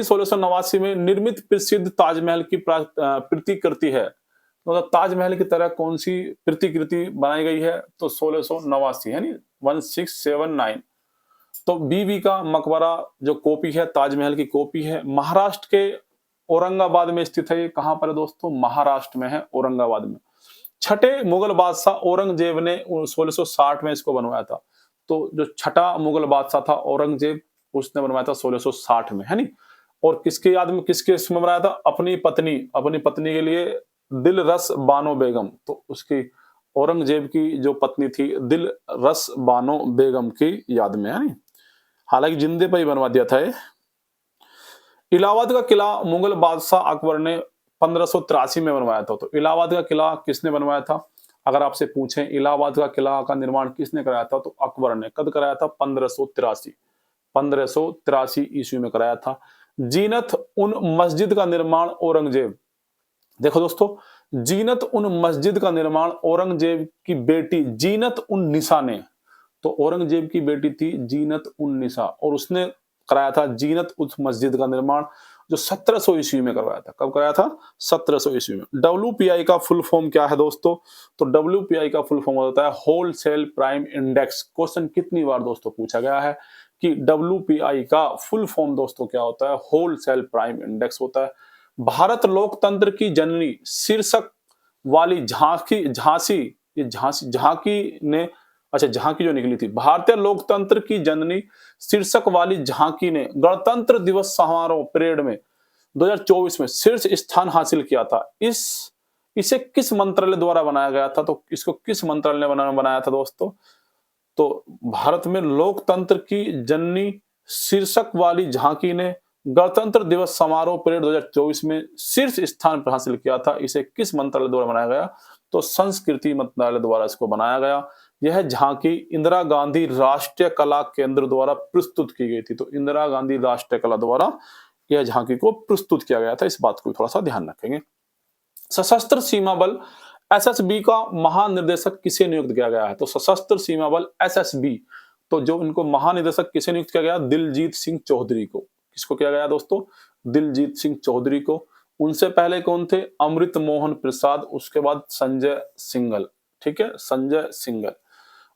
1689 में निर्मित प्रसिद्ध ताजमहल की प्रतिकृति है? तो ताजमहल की तरह कौन सी प्रतिकृति बनाई गई है? तो 1689 है नी 1679। तो बीबी का मकबरा जो कॉपी है, ताजमहल की कॉपी है, महाराष्ट्र के औरंगाबाद में स्थित है। ये कहां पर है दोस्तों? महाराष्ट्र में है, औरंगाबाद में। छठे मुगल बादशाह औरंगजेब ने 1660 में इसको बनवाया था। तो जो छठा मुगल बादशाह था औरंगजेब, उसने बनवाया था 1660 में, है नी। और किसके याद में, किसके इसमें बनाया था? अपनी पत्नी के लिए, दिल रस बानो बेगम। तो उसकी औरंगजेब की जो पत्नी थी दिल रस बानो बेगम की याद में, है नी। हालांकि जिंदे पर ही बनवा दिया था ये। इलाहाबाद का किला मुगल बादशाह अकबर ने 1583 में बनवाया था। तो इलाहाबाद का किला किसने बनवाया था? अगर आपसे पूछें इलाहाबाद का किला का निर्माण किसने कराया था, तो अकबर ने। कब कराया था? 1583 ईस्वी में कराया था। जीनत उन मस्जिद का निर्माण औरंगजेब, देखो दोस्तों, जीनत उन मस्जिद का निर्माण औरंगजेब की बेटी जीनत उन निसा ने। तो औरंगजेब की बेटी थी जीनत उन निसा, और उसने कराया था जीनत उस मस्जिद का निर्माण, जो 1700 ईस्वी में करवाया था। कब कराया था? 1700 ईस्वी में। WPI का फुल फॉर्म क्या है दोस्तों? तो WPI का फुल फॉर्म होता है होलसेल प्राइम इंडेक्स। क्वेश्चन कितनी बार दोस्तों पूछा गया है कि WPI का फुल फॉर्म दोस्तों क्या होता है? होलसेल प्राइम इंडेक्स होता है। भारत लोकतंत्र की जननी शीर्षक वाली झांकी ने, अच्छा झांकी जो निकली थी, भारतीय लोकतंत्र की जननी शीर्षक वाली झांकी ने गणतंत्र दिवस समारोह परेड में 2024 में शीर्ष स्थान हासिल किया था। इसे किस मंत्रालय द्वारा बनाया गया था? तो इसको किस मंत्रालय ने बनाया था दोस्तों? तो भारत में लोकतंत्र की जननी शीर्षक वाली झांकी ने गणतंत्र दिवस समारोह परेड 2024 में शीर्ष स्थान पर हासिल किया था। इसे किस मंत्रालय द्वारा बनाया गया? तो संस्कृति मंत्रालय द्वारा इसको बनाया गया। यह झांकी इंदिरा गांधी राष्ट्रीय कला केंद्र द्वारा प्रस्तुत की गई थी। तो इंदिरा गांधी राष्ट्रीय कला द्वारा यह झांकी को प्रस्तुत किया गया था। इस बात को थोड़ा सा ध्यान रखेंगे। सशस्त्र सीमा बल SSB का महानिदेशक किसे नियुक्त किया गया है? तो सशस्त्र सीमा बल SSB, तो जो इनको महानिदेशक किसे नियुक्त किया गया? दिलजीत सिंह चौधरी को। किसको किया गया दोस्तों? दिलजीत सिंह चौधरी को। उनसे पहले कौन थे? अमृत मोहन प्रसाद, उसके बाद संजय सिंघल। ठीक है, संजय सिंघल।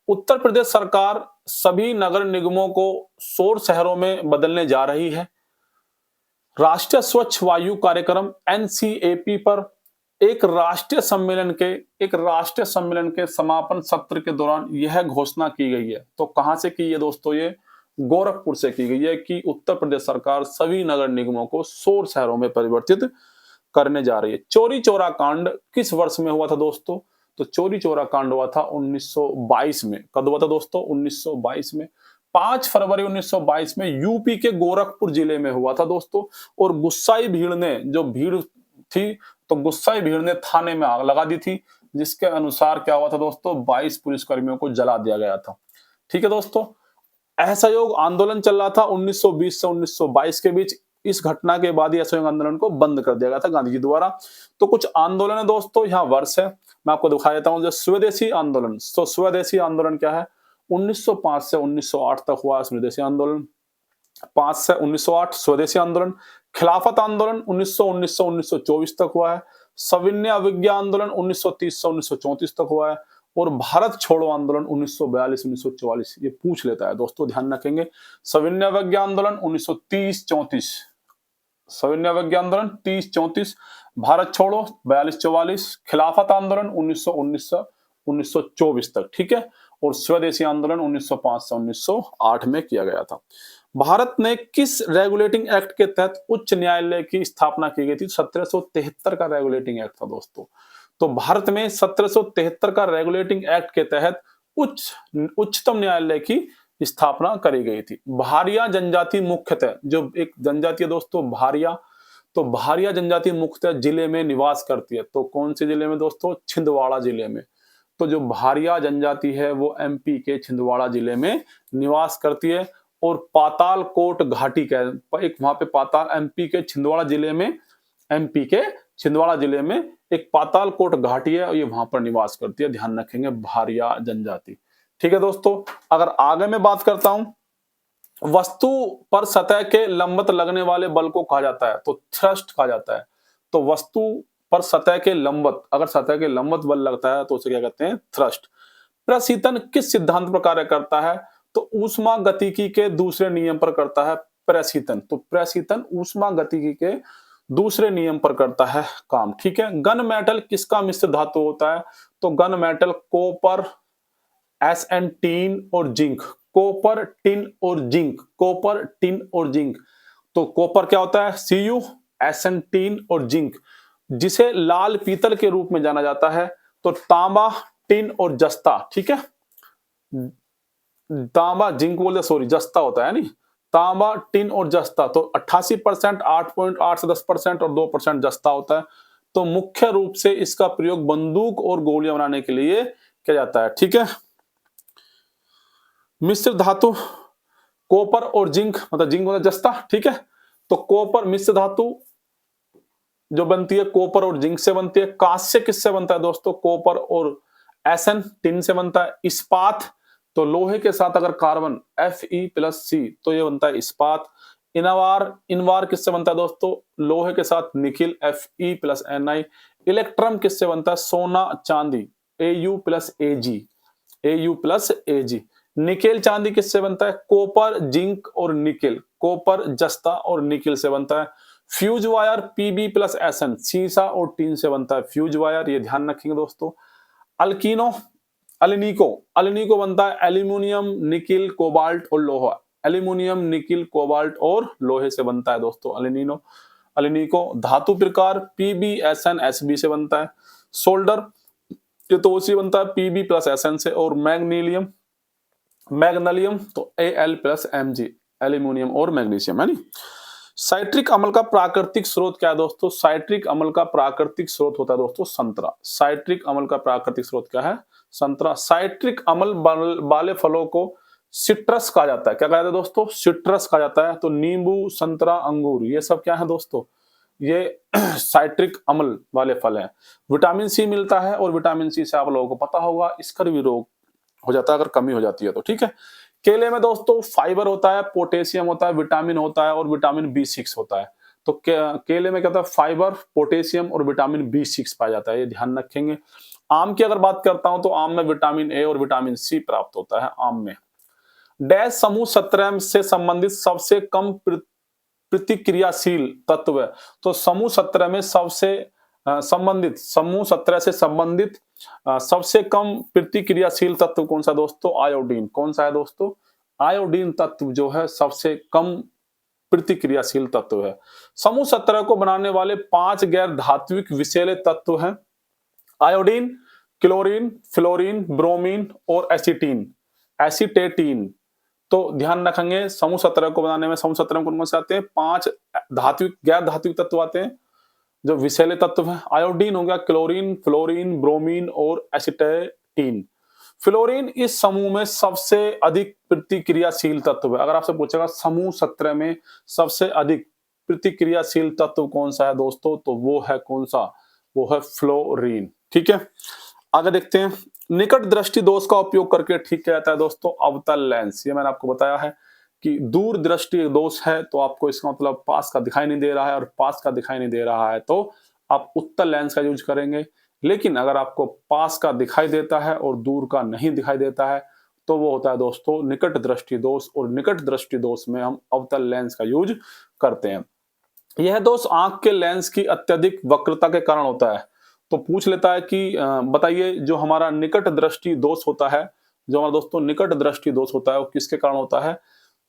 उत्तर प्रदेश सरकार सभी नगर निगमों को सौर शहरों में बदलने जा रही है। राष्ट्रीय स्वच्छ वायु कार्यक्रम NCAP पर एक राष्ट्रीय सम्मेलन के समापन सत्र के दौरान यह घोषणा की गई है। तो कहां से की है दोस्तों? ये गोरखपुर से की गई है कि उत्तर प्रदेश सरकार सभी नगर निगमों को सौर शहरों में परिवर्तित करने जा रही है। चौरी चौरा कांड किस वर्ष में हुआ था दोस्तों? तो चौरी चौरा कांड हुआ था 1922 में। कब हुआ था दोस्तों? 1922 में। 5 फरवरी 1922 में यूपी के गोरखपुर जिले में हुआ था दोस्तों। और गुस्साई भीड़ ने, जो भीड़ थी, तो गुस्साई भीड़ ने थाने में आग लगा दी थी, जिसके अनुसार क्या हुआ था दोस्तों? 22 पुलिसकर्मियों को जला दिया गया था। ठीक है दोस्तों, असहयोग आंदोलन चल रहा था 1920 से 1922 के बीच। इस घटना के बाद ही असहयोग आंदोलन को बंद कर दिया गया था गांधी जी द्वारा। तो कुछ आंदोलन है दोस्तों, यहाँ वर्ष है, मैं आपको दिखा देता हूं। जो स्वदेशी आंदोलन, तो स्वदेशी आंदोलन क्या है? 1905 से 1908 तक हुआ स्वदेशी आंदोलन। 5 से 1908 स्वदेशी आंदोलन। खिलाफत आंदोलन 1919 से 1924 तक हुआ है। सविनय अवज्ञा आंदोलन 1930 से 1934 तक हुआ है। और भारत छोड़ो आंदोलन 1942-1944। ये पूछ लेता है दोस्तों, ध्यान रखेंगे। सविनय अवज्ञा आंदोलन 1930-34, सविनय अवज्ञा आंदोलन 30-34, भारत छोड़ो 42-44, खिलाफत आंदोलन 1919 से 1924 तक। ठीक है, और स्वदेशी आंदोलन 1905 से 1908 में किया गया था। भारत ने किस रेगुलेटिंग एक्ट के तहत उच्च न्यायालय की स्थापना की गई थी? 1773 का रेगुलेटिंग एक्ट था दोस्तों। तो भारत में 1773 का रेगुलेटिंग एक्ट के तहत उच्चतम न्यायालय की स्थापना करी गई थी। भारिया जनजाति मुख्यतः, जो एक जनजाति है दोस्तों भारिया, तो भारिया जनजाति मुख्यतः जिले में निवास करती है। तो कौन से जिले में दोस्तों? छिंदवाड़ा जिले में। तो जो भारिया जनजाति है वो एमपी के छिंदवाड़ा जिले में निवास करती है। और पातालकोट घाटी का एक वहां पे पाताल एमपी के छिंदवाड़ा जिले में एमपी के छिंदवाड़ा जिले में एक पातालकोट घाटी है और ये वहां पर निवास करती है। ध्यान रखेंगे भारिया जनजाति। ठीक है दोस्तों, अगर आगे मैं बात करता हूं, वस्तु पर सतह के लंबवत लगने वाले बल को कहा जाता है तो थ्रस्ट कहा जाता है। तो वस्तु पर सतह के लंबवत, अगर सतह के लंबवत बल लगता है तो उसे क्या कहते हैं? थ्रस्ट। प्रशीतन किस सिद्धांत पर कार्य करता है? तो ऊष्मा गतिकी के दूसरे नियम पर करता है प्रशीतन। तो प्रशीतन ऊष्मा गतिकी के दूसरे नियम पर करता है काम। ठीक है, गन मेटल किसका मिश्र धातु होता है? तो गन मेटल कोपर, एसएन, टीन और जिंक। कॉपर, टिन और जिंक, कॉपर, टिन और जिंक। तो कॉपर क्या होता है? सीयू, एसएन, टीन और जिंक, जिसे लाल पीतल के रूप में जाना जाता है। तो तांबा, टिन और जस्ता। ठीक है, तांबा, जिंक बोलते सॉरी, जस्ता होता है नहीं, तांबा, टिन और जस्ता। तो 88%, 8.8 से 10% और 2% जस्ता होता है। तो मुख्य रूप से इसका प्रयोग बंदूक और गोलियां बनाने के लिए किया जाता है। ठीक है, मिश्र धातु कॉपर और जिंक, मतलब जिंक मतलब जस्ता। ठीक है, तो कॉपर मिश्र धातु जो बनती है कॉपर और जिंक से बनती है। कांस्य किससे बनता है दोस्तों? कॉपर और एसएन, टिन से बनता है। इस्पात, तो लोहे के साथ अगर कार्बन Fe+C तो ये बनता है इस्पात। इनवार, इनवार किससे बनता है दोस्तों? लोहे के साथ निकिल Fe+Ni। इलेक्ट्रम किससे बनता है? सोना, चांदी Au+Ag, Au+Ag। निकेल चांदी किससे बनता है? कॉपर, जिंक और निकेल, कॉपर, जस्ता और निकेल से बनता है। फ्यूज वायर Pb+Sn, सीसा और टीन से बनता है फ्यूज वायर, ये ध्यान रखेंगे दोस्तों। अल्कीनो, अलिनिको, अलिनिको बनता है एल्यूमिनियम, निकिल, कोबाल्ट और लोहा। एल्यूमिनियम, निकिल, कोबाल्ट और लोहे से बनता है दोस्तों अलिनिनो, अलिनिको। धातु प्रकार PbSn, Sb से बनता है। सोल्डर ये तो उसी बनता है Pb+Sn से। और मैग्नीलियम, मैग्नीलियम तो Al+Mg, एल्यूमिनियम और मैग्नीशियम, है नी। साइट्रिक अम्ल का प्राकृतिक स्रोत क्या है दोस्तों? साइट्रिक अम्ल का प्राकृतिक स्रोत होता है दोस्तों संतरा। साइट्रिक अम्ल का प्राकृतिक स्रोत क्या है? संतरा। साइट्रिक अम्ल वाले फलों को सिट्रस कहा जाता है। क्या कहा जाता है दोस्तों? सिट्रस कहा जाता है। तो नींबू, संतरा, अंगूर ये सब क्या है दोस्तों? ये साइट्रिक अम्ल वाले फल हैं। विटामिन सी मिलता है और विटामिन सी से आप लोगों को पता होगा स्कर्वी रोग हो जाता है अगर कमी हो जाती है तो। ठीक है, केले में दोस्तों फाइबर होता है, पोटेशियम होता है, विटामिन होता है और विटामिन B6 होता है। तो केले में क्या होता है? फाइबर, पोटेशियम और विटामिन B6 पाया जाता है, ये ध्यान रखेंगे। आम की अगर बात करता हूं तो आम में विटामिन ए और विटामिन सी प्राप्त होता है आम में। डैश समूह 17 से संबंधित सबसे कम प्रतिक्रियाशील तत्व है। तो समूह 17 में सबसे संबंधित, समूह 17 से संबंधित सबसे कम प्रतिक्रियाशील तत्व कौन सा दोस्तों? आयोडीन। कौन सा है दोस्तों? आयोडीन तत्व जो है सबसे कम प्रतिक्रियाशील तत्व है। समूह 17 को बनाने वाले 5 गैर धात्विक विषैले तत्व हैं आयोडीन, क्लोरीन, फ्लोरीन, ब्रोमीन और एसिटीन, एसिटेटीन। तो ध्यान रखेंगे समूह 17 को बनाने में, समूह 17 में कौन कौन से आते हैं? 5 धात्विक, गैर धात्विक तत्व आते हैं जो विषैले तत्व हैं। आयोडीन हो गया, क्लोरीन, फ्लोरीन, ब्रोमीन और एसिटेटीन। फ्लोरीन इस समूह में सबसे अधिक प्रतिक्रियाशील तत्व है। अगर आपसे पूछेगा समूह 17 में सबसे अधिक प्रतिक्रियाशील तत्व कौन सा है दोस्तों, तो वो है कौन सा? वो है फ्लोरीन। ठीक है, आगे देखते हैं। निकट दृष्टि दोष का उपयोग करके ठीक किया जाता है दोस्तों अवतल लेंस। ये मैंने आपको बताया है कि दूर दृष्टि दोष है तो आपको इसका मतलब पास का दिखाई नहीं दे रहा है और पास का दिखाई नहीं दे रहा है तो आप उत्तल लेंस का यूज करेंगे। लेकिन अगर आपको पास का दिखाई देता है और दूर का नहीं दिखाई देता है तो वो होता है दोस्तों निकट दृष्टि दोष। और निकट दृष्टि दोष में हम अवतल लेंस का यूज करते हैं। यह दोष आंख के लेंस की अत्यधिक वक्रता के कारण होता है। तो पूछ लेता है कि बताइए जो हमारा निकट दृष्टि दोष होता है, जो हमारा दोस्तों निकट दृष्टि दोष होता है वो किसके कारण होता है?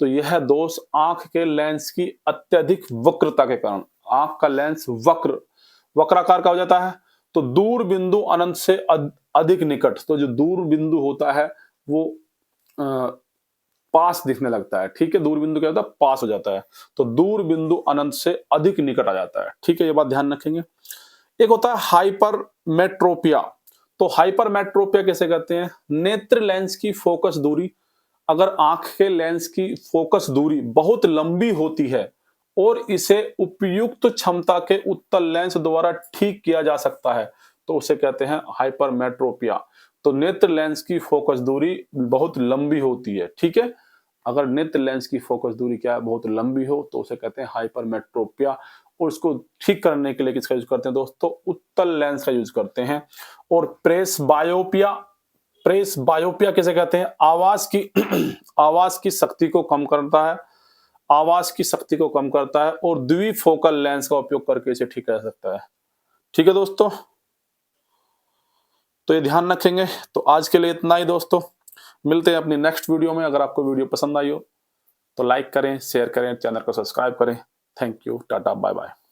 तो यह दोष आंख के लेंस की अत्यधिक वक्रता के कारण, आंख का लेंस वक्राकार का हो जाता है। तो दूर बिंदु अनंत से अधिक निकट, तो जो दूर बिंदु होता है वो पास दिखने लगता है। ठीक है, दूर बिंदु क्या होता है, पास हो जाता है। तो दूर बिंदु अनंत से अधिक निकट आ जाता है। ठीक है, ये बात ध्यान रखेंगे। एक होता है हाइपरमेट्रोपिया। तो हाइपरमेट्रोपिया कैसे कहते हैं, नेत्र लेंस की फोकस दूरी, अगर आंख के लेंस की फोकस दूरी बहुत लंबी होती है और इसे उपयुक्त क्षमता के उत्तल लेंस द्वारा ठीक किया जा सकता है, तो उसे कहते हैं हाइपरमेट्रोपिया। तो नेत्र लेंस की फोकस दूरी बहुत लंबी होती है। ठीक है, अगर नेत्र लेंस की फोकस दूरी क्या है, बहुत लंबी हो, तो उसे कहते हैं हाइपरमेट्रोपिया। और उसको ठीक करने के लिए किसका यूज करते हैं दोस्तों, उत्तल लेंस का यूज करते हैं। और प्रेस बायोपिया, प्रेस बायोपिया किसे कहते हैं, आवाज की आवाज की शक्ति को कम करता है, आवाज की शक्ति को कम करता है और द्विफोकल लेंस का उपयोग करके इसे ठीक कर सकता है। ठीक है दोस्तों, तो ये ध्यान रखेंगे। तो आज के लिए इतना ही दोस्तों, मिलते हैं अपनी नेक्स्ट वीडियो में। अगर आपको वीडियो पसंद आई हो तो लाइक करें, शेयर करें, चैनल को सब्सक्राइब करें। Thank you, tata, bye bye.